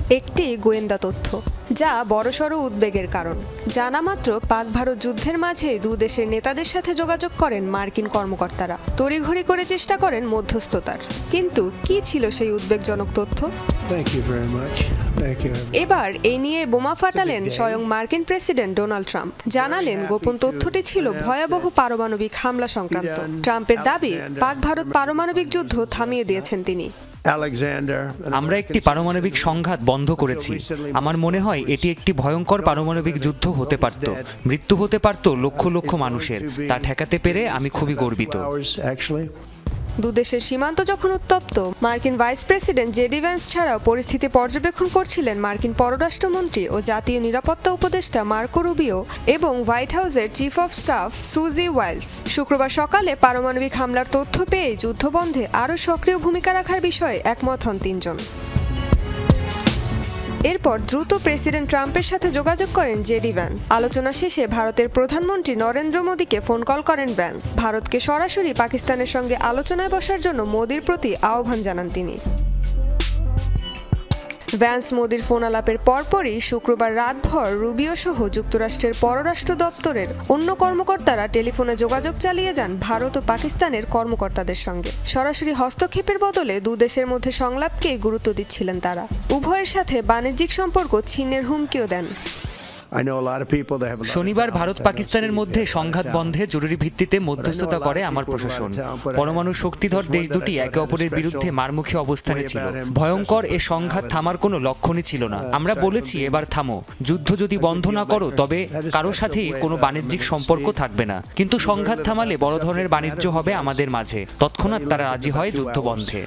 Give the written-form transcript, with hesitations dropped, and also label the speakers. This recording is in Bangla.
Speaker 1: একটি গোয়েন্দা তথ্য যা বড়সড় উদ্বেগের কারণ। জানা মাত্র পাক ভারত যুদ্ধের মাঝে দুই দেশের নেতাদের সাথে যোগাযোগ করেন মার্কিন কর্মকর্তারা, তড়িঘড়ি করে চেষ্টা করেন মধ্যস্থতার। কিন্তু কি ছিল সেই উদ্বেগজনক তথ্য? এবার এই নিয়ে বোমা ফাটালেন স্বয়ং মার্কিন প্রেসিডেন্ট ডোনাল্ড ট্রাম্প। জানালেন গোপন তথ্যটি ছিল ভয়াবহ পারমাণবিক হামলা সংক্রান্ত। ট্রাম্পের দাবি, পাক ভারত পারমাণবিক যুদ্ধ থামিয়ে দিয়েছেন তিনি।
Speaker 2: আমরা একটি পারমাণবিক সংঘাত বন্ধ করেছি। আমার মনে হয় এটি একটি ভয়ঙ্কর পারমাণবিক যুদ্ধ হতে পারত, মৃত্যু হতে পারত লক্ষ লক্ষ মানুষের। তা ঠেকাতে পেরে আমি খুবই গর্বিত।
Speaker 1: দুদেশের সীমান্ত যখন উত্তপ্ত, মার্কিন ভাইস প্রেসিডেন্ট জেডি ভ্যান্স ছাড়াও পরিস্থিতি পর্যবেক্ষণ করছিলেন মার্কিন পররাষ্ট্রমন্ত্রী ও জাতীয় নিরাপত্তা উপদেষ্টা মার্কো রুবিও এবং হোয়াইট হাউসের চিফ অফ স্টাফ সুজি ওয়াইলস। শুক্রবার সকালে পারমাণবিক হামলার তথ্য পেয়ে যুদ্ধবন্ধে আরও সক্রিয় ভূমিকা রাখার বিষয়ে একমত হন তিনজন। এরপর দ্রুত প্রেসিডেন্ট ট্রাম্পের সাথে যোগাযোগ করেন জেডি ভ্যান্স। আলোচনা শেষে ভারতের প্রধানমন্ত্রী নরেন্দ্র মোদীকে ফোন কল করেন ভ্যান্স। ভারতকে সরাসরি পাকিস্তানের সঙ্গে আলোচনায় বসার জন্য মোদীর প্রতি আহ্বান জানান তিনি। ভ্যান্স মোদীর ফোন আলাপের পরপরই শুক্রবার রাতভর রুবিও সহ যুক্তরাষ্ট্রের পররাষ্ট্র দপ্তরের অন্য কর্মকর্তারা টেলিফোনে যোগাযোগ চালিয়ে যান ভারত ও পাকিস্তানের কর্মকর্তাদের সঙ্গে। সরাসরি হস্তক্ষেপের বদলে দুদেশের মধ্যে সংলাপকেই গুরুত্ব দিচ্ছিলেন তারা। উভয়ের সাথে বাণিজ্যিক সম্পর্ক ছিন্নের হুমকিও দেন।
Speaker 2: শনিবার ভারত পাকিস্তানের মধ্যে সংঘাত বন্ধে জরুরি ভিত্তিতে মধ্যস্থতা করে আমার প্রশাসন। পরমাণু শক্তিধর দেশ দুটি একে অপরের বিরুদ্ধে মারমুখী অবস্থানে ছিল। ভয়ঙ্কর এ সংঘাত থামার কোনো লক্ষণই ছিল না। আমরা বলেছি, এবার থামো, যুদ্ধ যদি বন্ধ না করো তবে কারো সাথেই কোনো বাণিজ্যিক সম্পর্ক থাকবে না। কিন্তু সংঘাত থামালে বড় ধরনের বাণিজ্য হবে আমাদের মাঝে। তৎক্ষণাৎ তারা রাজি হয় যুদ্ধ বন্ধে।